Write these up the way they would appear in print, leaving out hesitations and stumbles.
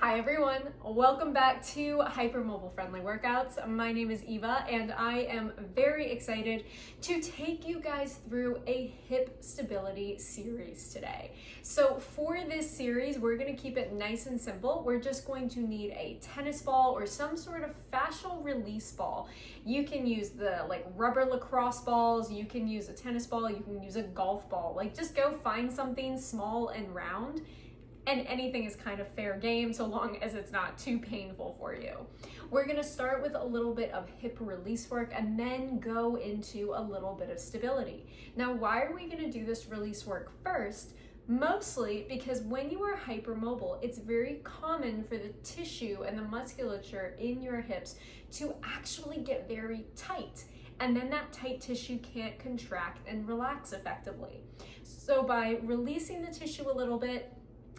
Hi everyone, welcome back to Hypermobile Friendly Workouts. My name is Eva and I am very excited to take you guys through a hip stability series today. So for this series, we're going to keep it nice and simple. We're just going to need a tennis ball or some sort of fascial release ball. You can use the rubber lacrosse balls, you can use a tennis ball, you can use a golf ball. Just go find something small and round. And anything is kind of fair game so long as it's not too painful for you. We're gonna start with a little bit of hip release work and then go into a little bit of stability. Now, why are we gonna do this release work first? Mostly because when you are hypermobile, it's very common for the tissue and the musculature in your hips to actually get very tight. And then that tight tissue can't contract and relax effectively. So by releasing the tissue a little bit,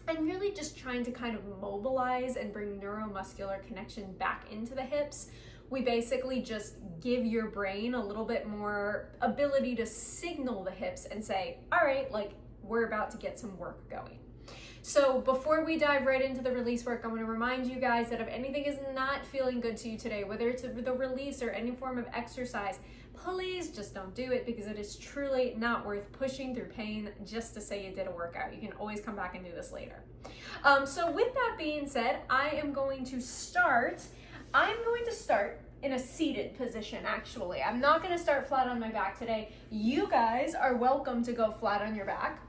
and really just trying to kind of mobilize and bring neuromuscular connection back into the hips, we basically just give your brain a little bit more ability to signal the hips and say, all right, we're about to get some work going. So before we dive right into the release work, I'm going to remind you guys that if anything is not feeling good to you today, whether it's the release or any form of exercise, please just don't do it, because it is truly not worth pushing through pain just to say you did a workout. You can always come back and do this later. So with that being said, I'm going to start in a seated position, actually. I'm not going to start flat on my back today. You guys are welcome to go flat on your back.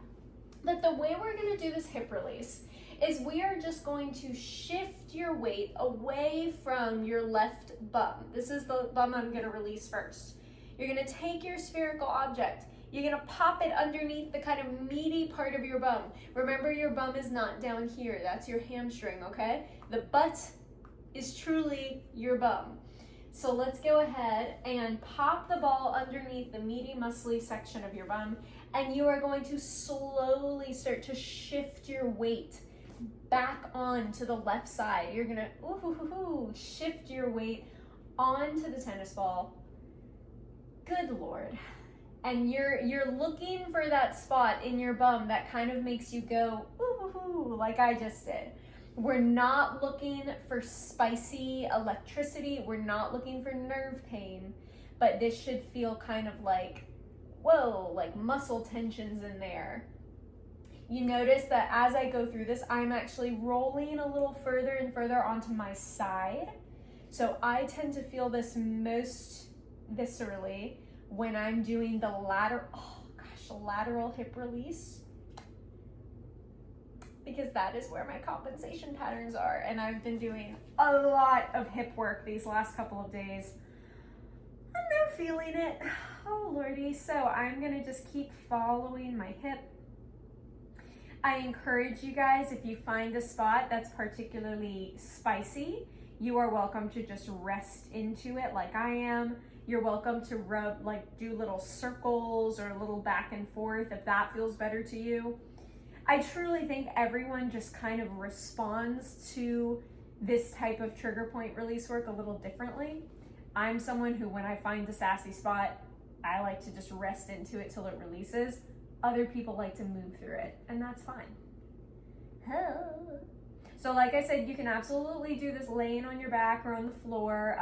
But the way we're going to do this hip release is we are just going to shift your weight away from your left bum. This is the bum I'm going to release first. You're going to take your spherical object. You're going to pop it underneath the kind of meaty part of your bum. Remember, your bum is not down here. That's your hamstring, okay? The butt is truly your bum. So let's go ahead and pop the ball underneath the meaty, muscly section of your bum, and you are going to slowly start to shift your weight back on to the left side. You're gonna shift your weight onto the tennis ball. Good Lord. And you're looking for that spot in your bum that kind of makes you go ooh, like I just did. We're not looking for spicy electricity. We're not looking for nerve pain, but this should feel kind of like, whoa, like muscle tensions in there. You notice that as I go through this, I'm actually rolling a little further and further onto my side. So I tend to feel this most viscerally when I'm doing the lateral hip release, because that is where my compensation patterns are. And I've been doing a lot of hip work these last couple of days. I'm now feeling it. Oh Lordy. So I'm gonna just keep following my hip. I encourage you guys, if you find a spot that's particularly spicy, you are welcome to just rest into it like I am. You're welcome to rub, do little circles or a little back and forth if that feels better to you. I truly think everyone just kind of responds to this type of trigger point release work a little differently. I'm someone who, when I find a sassy spot, I like to just rest into it till it releases. Other people like to move through it, and that's fine. So like I said, you can absolutely do this laying on your back or on the floor.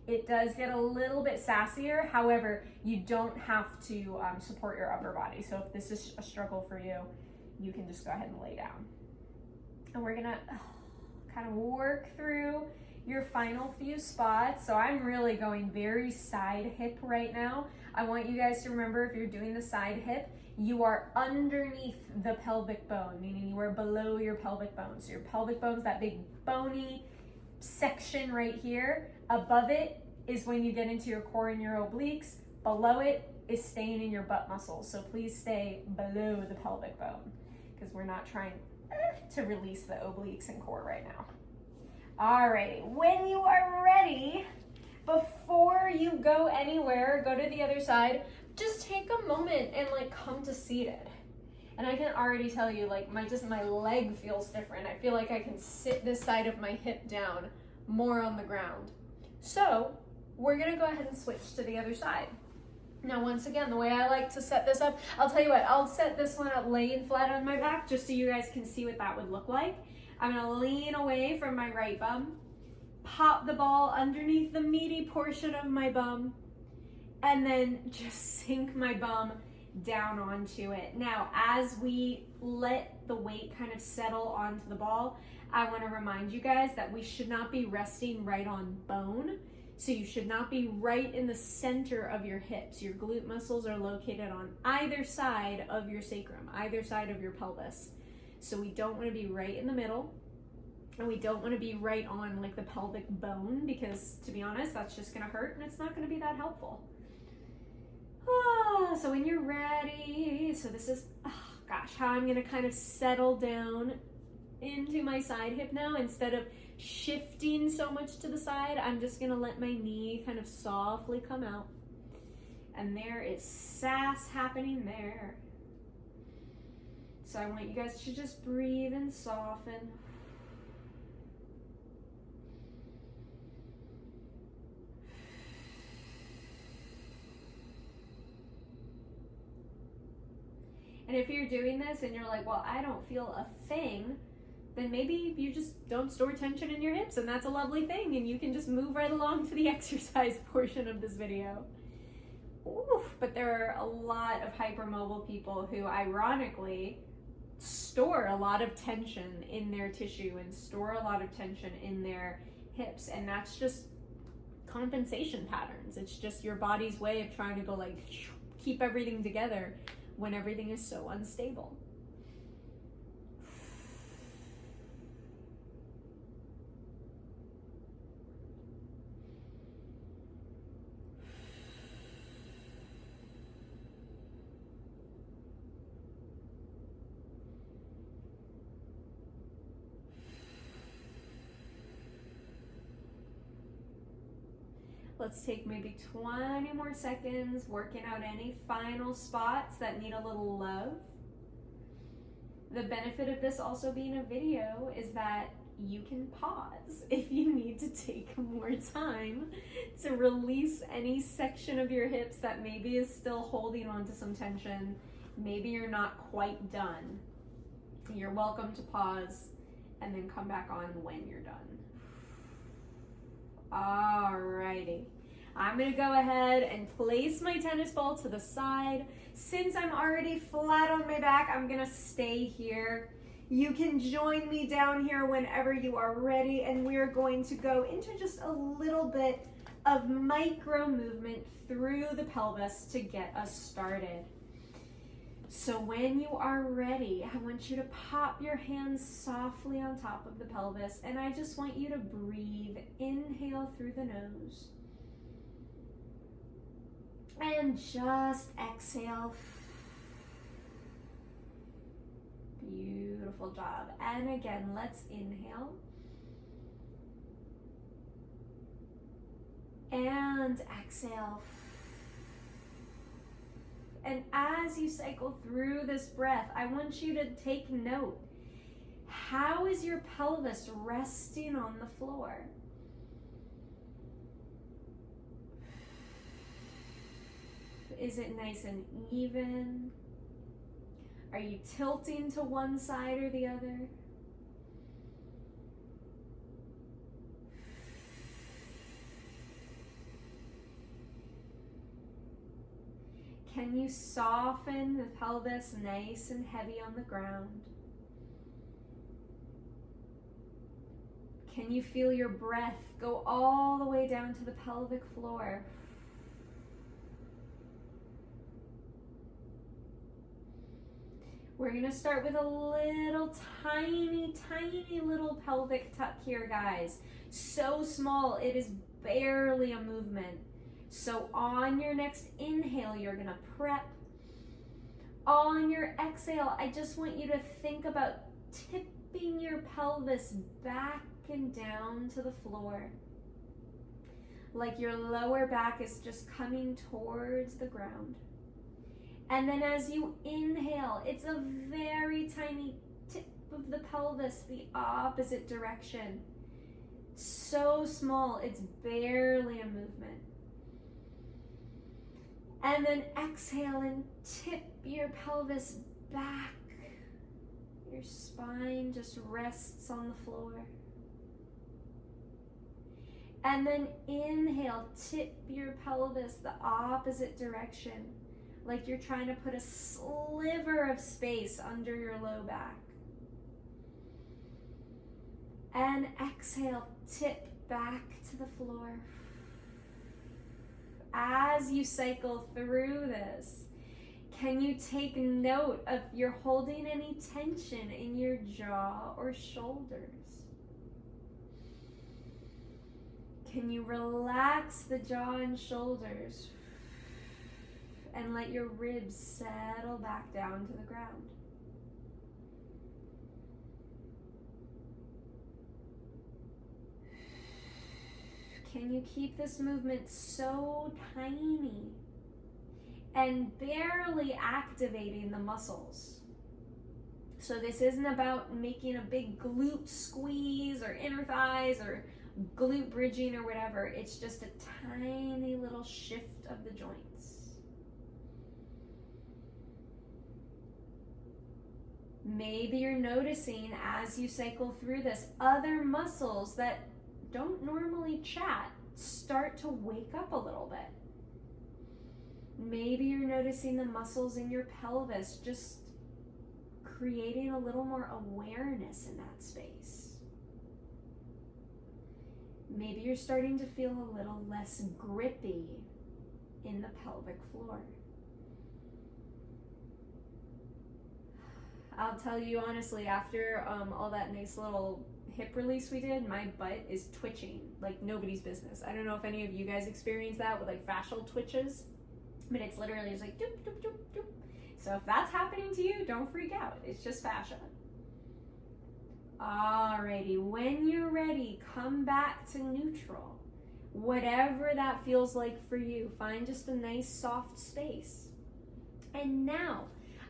It does get a little bit sassier. However, you don't have to support your upper body. So if this is a struggle for you, you can just go ahead and lay down. And we're gonna kind of work through your final few spots. So I'm really going very side hip right now. I want you guys to remember, if you're doing the side hip, you are underneath the pelvic bone, meaning you are below your pelvic bone. So your pelvic bone's that big bony section right here. Above it is when you get into your core and your obliques. Below it is staying in your butt muscles. So please stay below the pelvic bone, because we're not trying to release the obliques and core right now. Alrighty, when you are ready, before you go anywhere, go to the other side, just take a moment and come to seated. And I can already tell you, my leg feels different. I feel like I can sit this side of my hip down more on the ground. So we're gonna go ahead and switch to the other side. Now, once again, the way I like to set this up, I'll tell you what, I'll set this one up laying flat on my back just so you guys can see what that would look like. I'm gonna lean away from my right bum, pop the ball underneath the meaty portion of my bum, and then just sink my bum down onto it. Now, as we let the weight kind of settle onto the ball, I want to remind you guys that we should not be resting right on bone. So you should not be right in the center of your hips. Your glute muscles are located on either side of your sacrum, either side of your pelvis. So we don't want to be right in the middle, and we don't want to be right on like the pelvic bone, because to be honest, that's just going to hurt and it's not going to be that helpful. So when you're ready, so this is, how I'm going to kind of settle down into my side hip now. Instead of shifting so much to the side, I'm just going to let my knee kind of softly come out. And there is sass happening there. So I want you guys to just breathe and soften. And if you're doing this and you're like, well, I don't feel a thing, then maybe you just don't store tension in your hips, and that's a lovely thing, and you can just move right along to the exercise portion of this video. Oof, but there are a lot of hypermobile people who ironically store a lot of tension in their tissue and store a lot of tension in their hips, and that's just compensation patterns. It's just your body's way of trying to go like keep everything together when everything is so unstable. Let's take maybe 20 more seconds working out any final spots that need a little love. The benefit of this also being a video is that you can pause if you need to take more time to release any section of your hips that maybe is still holding on to some tension. Maybe you're not quite done. You're welcome to pause and then come back on when you're done. Alrighty, I'm gonna go ahead and place my tennis ball to the side. Since I'm already flat on my back, I'm gonna stay here. You can join me down here whenever you are ready, and we're going to go into just a little bit of micro movement through the pelvis to get us started. So when you are ready, I want you to pop your hands softly on top of the pelvis, and I just want you to breathe. Inhale through the nose. And just exhale. Beautiful job. And again, let's inhale. And exhale. And as you cycle through this breath, I want you to take note. How is your pelvis resting on the floor? Is it nice and even? Are you tilting to one side or the other? Can you soften the pelvis nice and heavy on the ground? Can you feel your breath go all the way down to the pelvic floor? We're gonna start with a little tiny little pelvic tuck here, guys. So small, it is barely a movement. So on your next inhale, you're gonna prep. On your exhale, I just want you to think about tipping your pelvis back and down to the floor. Like your lower back is just coming towards the ground. And then as you inhale, it's a very tiny tip of the pelvis, the opposite direction. So small, it's barely a movement. And then exhale and tip your pelvis back Your spine just rests on the floor. And then inhale, tip your pelvis the opposite direction, like you're trying to put a sliver of space under your low back. And exhale, tip back to the floor. As you cycle through this, can you take note if you're holding any tension in your jaw or shoulders? Can you relax the jaw and shoulders and let your ribs settle back down to the ground? Can you keep this movement so tiny and barely activating the muscles? So this isn't about making a big glute squeeze or inner thighs or glute bridging or whatever. It's just a tiny little shift of the joints. Maybe you're noticing as you cycle through this, other muscles that don't normally chat start to wake up a little bit. Maybe you're noticing the muscles in your pelvis just creating a little more awareness in that space. Maybe you're starting to feel a little less grippy in the pelvic floor. I'll tell you honestly, after all that nice little hip release we did, my butt is twitching like nobody's business. I don't know if any of you guys experience that with like fascial twitches, but it's literally just like doop, doop, doop, doop. So if that's happening to you, don't freak out. It's just fascia. Alrighty, when you're ready, come back to neutral. Whatever that feels like for you, find just a nice soft space. And now,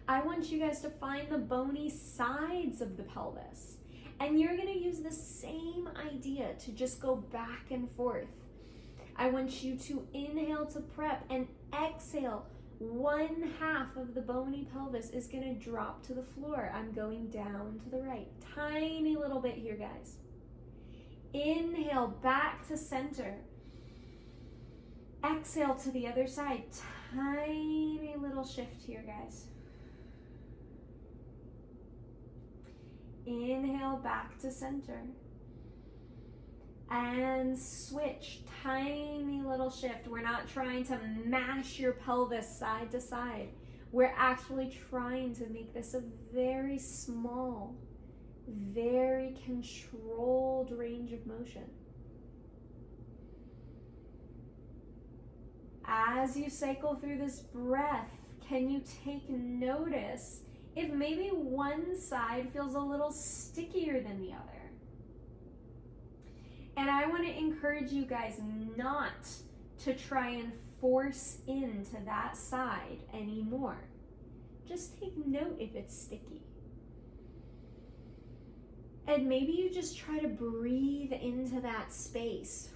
I want you guys to find the bony sides of the pelvis. And you're gonna use the same idea to just go back and forth. I want you to inhale to prep and exhale. 1/2 of the bony pelvis is gonna drop to the floor. I'm going down to the right. Tiny little bit here, guys. Inhale back to center. Exhale to the other side. Tiny little shift here, guys. Inhale back to center. And switch, tiny little shift. We're not trying to mash your pelvis side to side. We're actually trying to make this a very small, very controlled range of motion. As you cycle through this breath, can you take notice if maybe one side feels a little stickier than the other? And I want to encourage you guys not to try and force into that side anymore. Just take note if it's sticky. And maybe you just try to breathe into that space.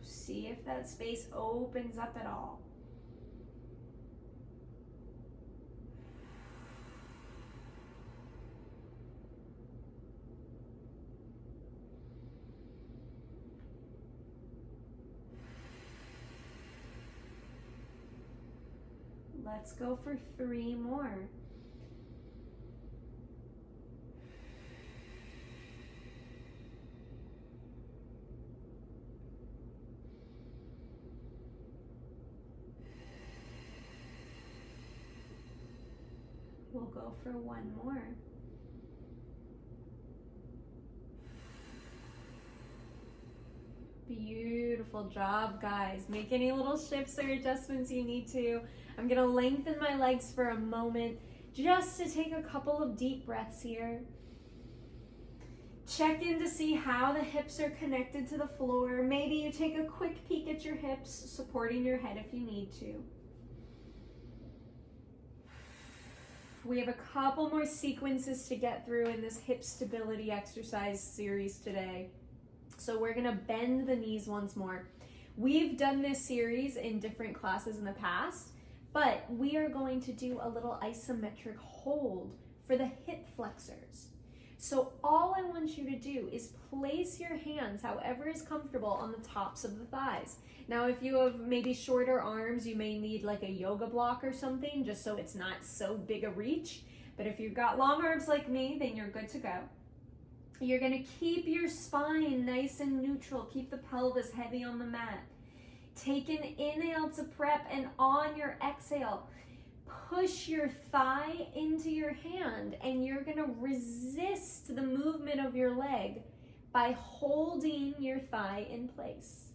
See if that space opens up at all. Let's go for 3 more. We'll go for 1 more. Beautiful job, guys. Make any little shifts or adjustments you need to. I'm gonna lengthen my legs for a moment just to take a couple of deep breaths here. Check in to see how the hips are connected to the floor. Maybe you take a quick peek at your hips, supporting your head if you need to. We have a couple more sequences to get through in this hip stability exercise series today. So we're gonna bend the knees once more. We've done this series in different classes in the past, but we are going to do a little isometric hold for the hip flexors. So all I want you to do is place your hands however is comfortable on the tops of the thighs. Now, if you have maybe shorter arms, you may need like a yoga block or something, just so it's not so big a reach. But if you've got long arms like me, then you're good to go. You're gonna keep your spine nice and neutral. Keep the pelvis heavy on the mat. Take an inhale to prep, and on your exhale, push your thigh into your hand, and you're gonna resist the movement of your leg by holding your thigh in place.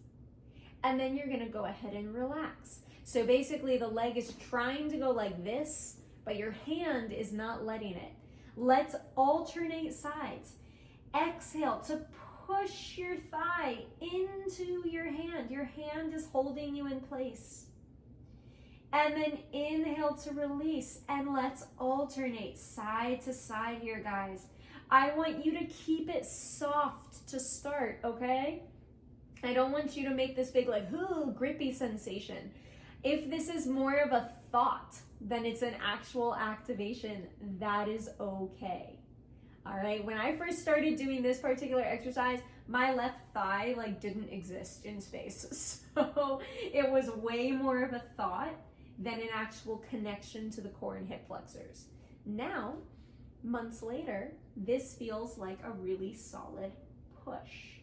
And then you're gonna go ahead and relax. So basically the leg is trying to go like this, but your hand is not letting it. Let's alternate sides. Exhale to push your thigh into your hand. Your hand is holding you in place. And then inhale to release, and let's alternate side to side here, guys. I want you to keep it soft to start, okay? I don't want you to make this big like, ooh, grippy sensation. If this is more of a thought than it's an actual activation, that is okay. All right, when I first started doing this particular exercise, my left thigh like didn't exist in space. So it was way more of a thought than an actual connection to the core and hip flexors. Now, months later, this feels like a really solid push.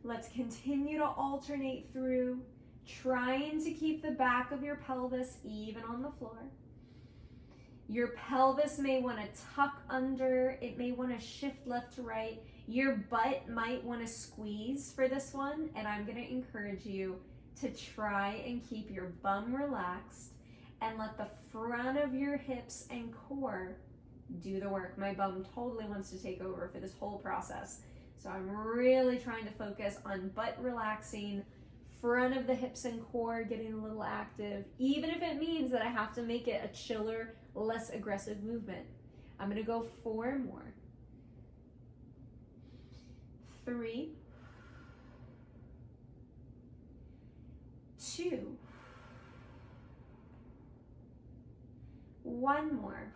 Let's continue to alternate through, trying to keep the back of your pelvis even on the floor. Your pelvis may want to tuck under, it may want to shift left to right. Your butt might want to squeeze for this one, and I'm going to encourage you to try and keep your bum relaxed and let the front of your hips and core do the work. My bum totally wants to take over for this whole process. So I'm really trying to focus on butt relaxing, front of the hips and core getting a little active, even if it means that I have to make it a chiller, less aggressive movement. I'm gonna go 4 more. 3, 2, 1 more.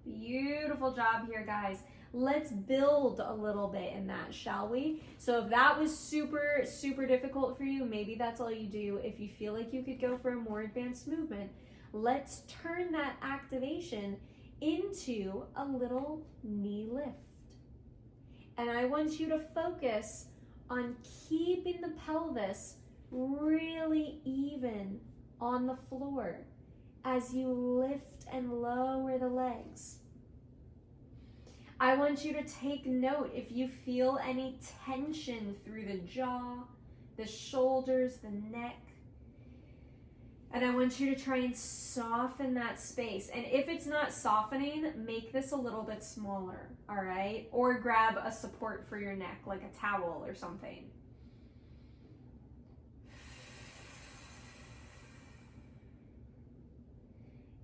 Beautiful job here, guys. Let's build a little bit in that, shall we? So if that was super, super difficult for you, maybe that's all you do. If you feel like you could go for a more advanced movement, let's turn that activation into a little knee lift. And I want you to focus on keeping the pelvis really even on the floor as you lift and lower the legs. I want you to take note if you feel any tension through the jaw, the shoulders, the neck. And I want you to try and soften that space. And if it's not softening, make this a little bit smaller, all right? Or grab a support for your neck, like a towel or something.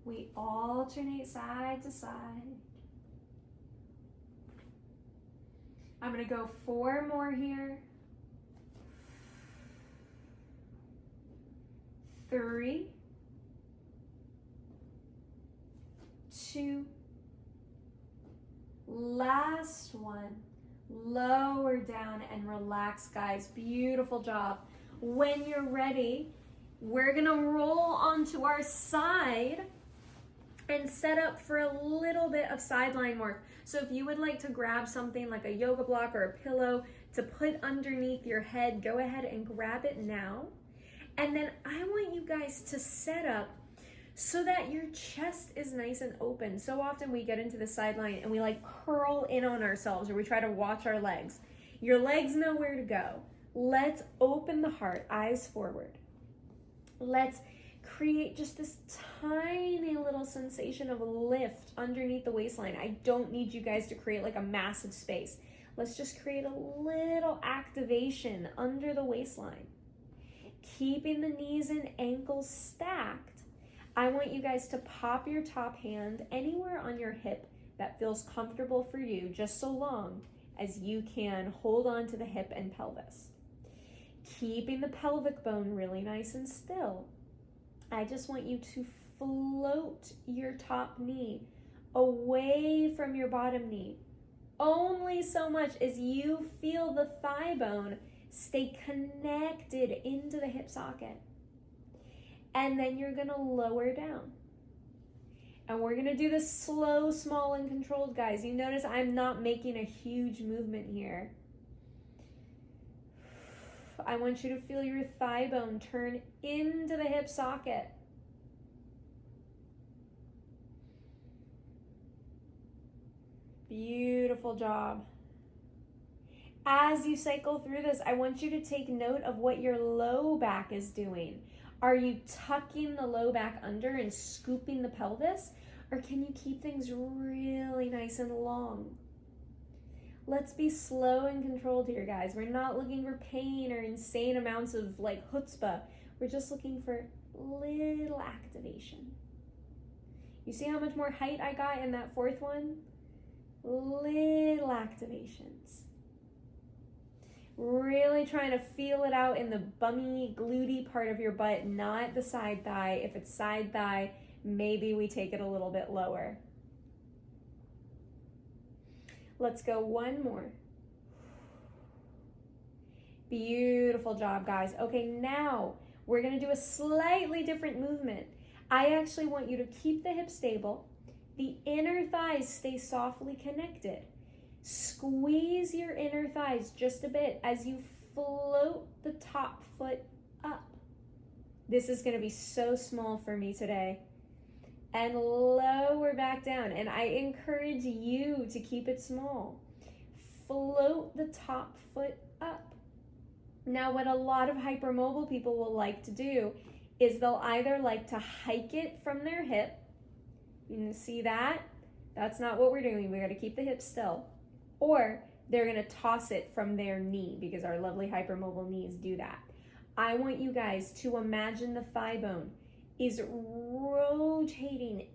We alternate side to side. I'm gonna go 4 more here. 3, 2, last one. Lower down and relax, guys. Beautiful job. When you're ready, we're gonna roll onto our side and set up for a little bit of sideline work. So if you would like to grab something like a yoga block or a pillow to put underneath your head, go ahead and grab it now. And then I want you guys to set up so that your chest is nice and open. So often we get into the sideline and we like curl in on ourselves, or we try to watch our legs. Your legs know where to go. Let's open the heart, eyes forward. Let's create just this tiny little sensation of lift underneath the waistline. I don't need you guys to create like a massive space. Let's just create a little activation under the waistline. Keeping the knees and ankles stacked, I want you guys to pop your top hand anywhere on your hip that feels comfortable for you, just so long as you can hold on to the hip and pelvis. keeping the pelvic bone really nice and still. I just want you to float your top knee away from your bottom knee. Only so much as you feel the thigh bone stay connected into the hip socket. And then you're gonna lower down. And we're gonna do this slow, small, and controlled, guys. You notice I'm not making a huge movement here. I want you to feel your thigh bone turn into the hip socket. Beautiful job. As you cycle through this, I want you to take note of what your low back is doing. Are you tucking the low back under and scooping the pelvis? Or can you keep things really nice and long? Let's be slow and controlled here, guys. We're not looking for pain or insane amounts of like chutzpah. We're just looking for little activation. You see how much more height I got in that fourth one? Little activations. Really trying to feel it out in the bummy, glutey part of your butt, not the side thigh. If it's side thigh, maybe we take it a little bit lower. Let's go one more. Beautiful job, guys. Okay, now we're gonna do a slightly different movement. I actually want you to keep the hips stable. The inner thighs stay softly connected. Squeeze your inner thighs just a bit as you float the top foot up. This is gonna be so small for me today. And lower back down. And I encourage you to keep it small. Float the top foot up. Now, what a lot of hypermobile people will like to do is they'll either like to hike it from their hip. You can see that? That's not what we're doing. We got to keep the hips still. Or they're going to toss it from their knee, because our lovely hypermobile knees do that. I want you guys to imagine the thigh bone is rotating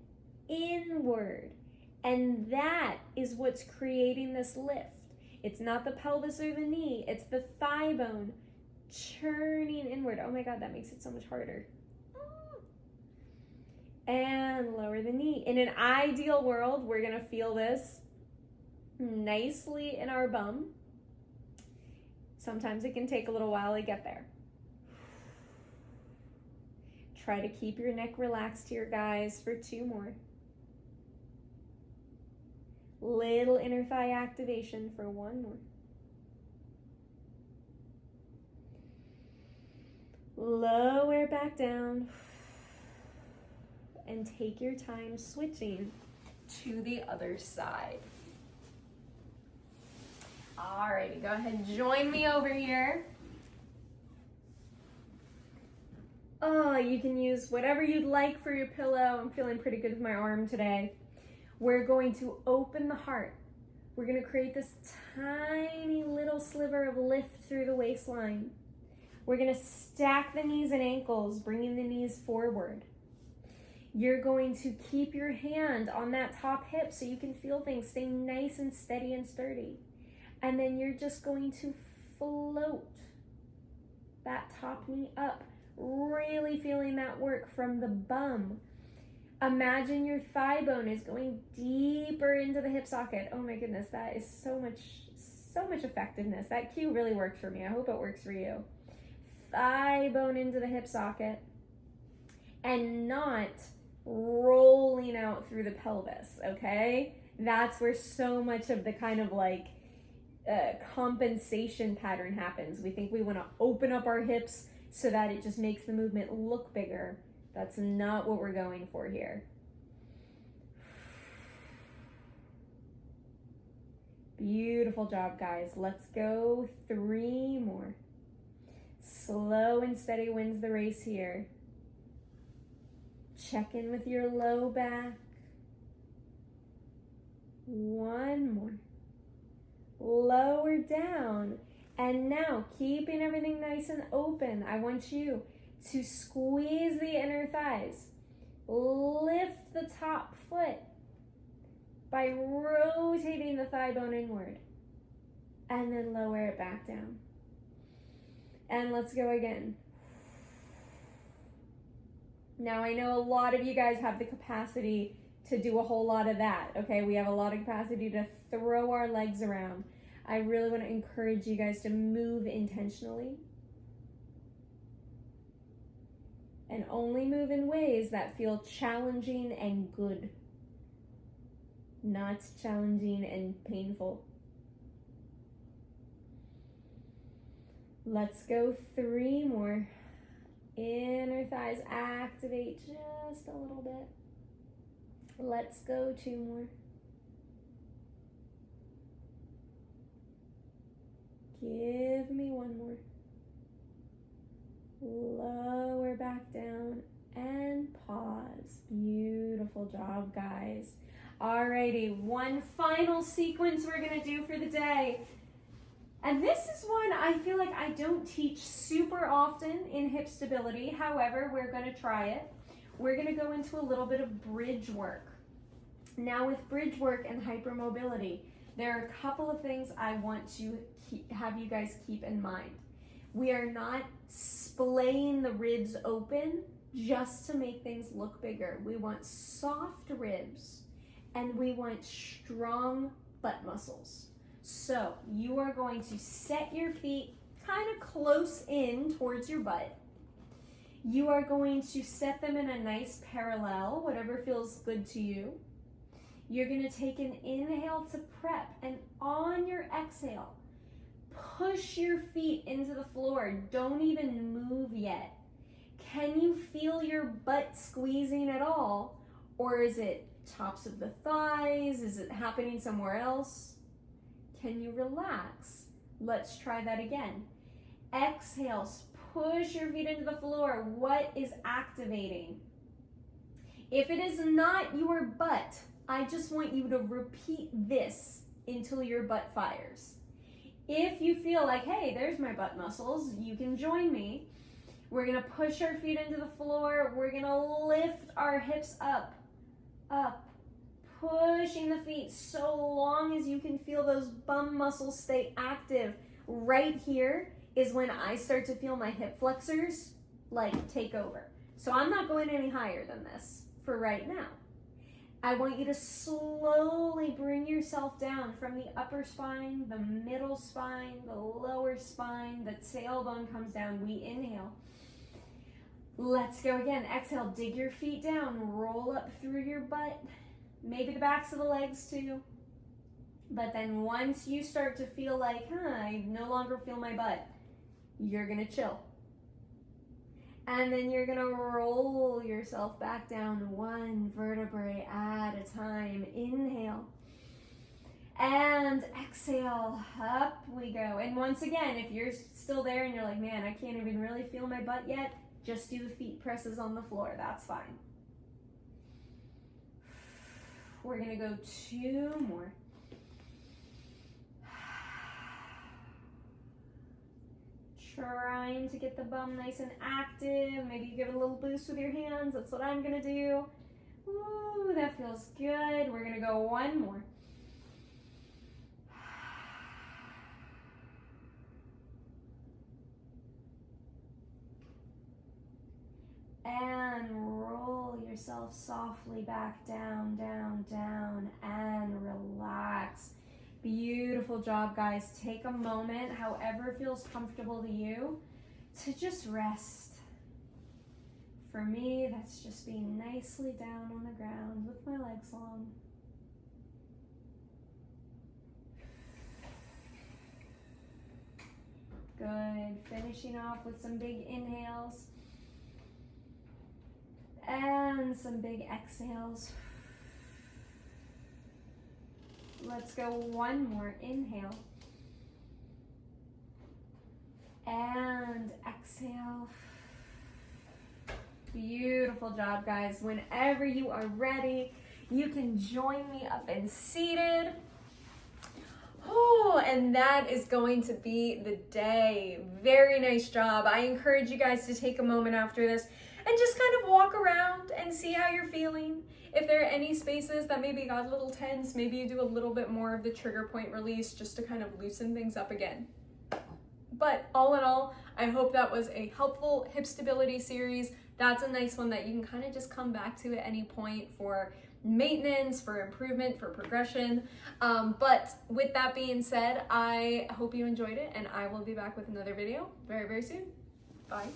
inward, and that is what's creating this lift. It's not the pelvis or the knee, it's the thigh bone churning inward. Oh my God, that makes it so much harder. And lower the knee. In an ideal world, we're gonna feel this nicely in our bum. Sometimes it can take a little while to get there. Try to keep your neck relaxed here, guys, for 2 more. Little inner thigh activation for 1 more. Lower back down. And take your time switching to the other side. Alrighty, go ahead and join me over here. Oh, you can use whatever you'd like for your pillow. I'm feeling pretty good with my arm today. We're going to open the heart. We're going to create this tiny little sliver of lift through the waistline. We're going to stack the knees and ankles, bringing the knees forward. You're going to keep your hand on that top hip so you can feel things stay nice and steady and sturdy. And then you're just going to float that top knee up, really feeling that work from the bum. Imagine your thigh bone is going deeper into the hip socket. Oh my goodness, that is so much effectiveness. That cue really worked for me. I hope it works for you. Thigh bone into the hip socket and not rolling out through the pelvis, okay? That's where so much of the kind of like compensation pattern happens. We think we want to open up our hips so that it just makes the movement look bigger. That's not what we're going for here. Beautiful job, guys. Let's go 3 more. Slow and steady wins the race here. Check in with your low back. 1 more. Lower down. And now, keeping everything nice and open, I want you to squeeze the inner thighs. Lift the top foot by rotating the thigh bone inward. And then lower it back down. And let's go again. Now, I know a lot of you guys have the capacity to do a whole lot of that, okay? We have a lot of capacity to throw our legs around. I really want to encourage you guys to move intentionally and only move in ways that feel challenging and good, not challenging and painful. Let's go 3 more. Inner thighs activate just a little bit. Let's go 2 more. Give me 1 more. Lower back down and pause. Beautiful job, guys. Alrighty, one final sequence we're gonna do for the day. And this is one I feel like I don't teach super often in hip stability. However, we're gonna try it. We're gonna go into a little bit of bridge work. Now with bridge work and hypermobility, there are a couple of things I want to have you guys keep in mind. We are not splaying the ribs open just to make things look bigger. We want soft ribs and we want strong butt muscles. So you are going to set your feet kind of close in towards your butt. You are going to set them in a nice parallel, whatever feels good to you. You're going to take an inhale to prep, and on your exhale, push your feet into the floor. Don't even move yet. Can you feel your butt squeezing at all? Or is it tops of the thighs? Is it happening somewhere else? Can you relax? Let's try that again. Exhale, push your feet into the floor. What is activating? If it is not your butt, I just want you to repeat this until your butt fires. If you feel like, hey, there's my butt muscles, you can join me. We're gonna push our feet into the floor. We're gonna lift our hips up, pushing the feet so long as you can feel those bum muscles stay active. Right here is when I start to feel my hip flexors like take over. So I'm not going any higher than this for right now. I want you to slowly bring yourself down from the upper spine, the middle spine, the lower spine, the tailbone comes down. We inhale. Let's go again. Exhale, dig your feet down, roll up through your butt, maybe the backs of the legs too. But then once you start to feel like, I no longer feel my butt, you're gonna chill. And then you're gonna roll yourself back down 1 vertebrae at a time. Inhale. And exhale, up we go. And once again, if you're still there and you're like, man, I can't even really feel my butt yet, just do the feet presses on the floor, that's fine. We're gonna go 2 more. Trying to get the bum nice and active. Maybe you give it a little boost with your hands. That's what I'm gonna do. Ooh, that feels good. We're gonna go 1 more. And roll yourself softly back down, down, down, and relax. Beautiful job, guys. Take a moment, however feels comfortable to you, to just rest. For me, that's just being nicely down on the ground with my legs long. Good. Finishing off with some big inhales and some big exhales. Let's go 1 more. Inhale. And exhale. Beautiful job, guys. Whenever you are ready, you can join me up and seated. Oh, and that is going to be the day. Very nice job. I encourage you guys to take a moment after this and just kind of walk around and see how you're feeling. If there are any spaces that maybe got a little tense, maybe you do a little bit more of the trigger point release just to kind of loosen things up again. But all in all, I hope that was a helpful hip stability series. That's a nice one that you can kind of just come back to at any point for maintenance, for improvement, for progression. But with that being said, I hope you enjoyed it, and I will be back with another video very, very soon. Bye.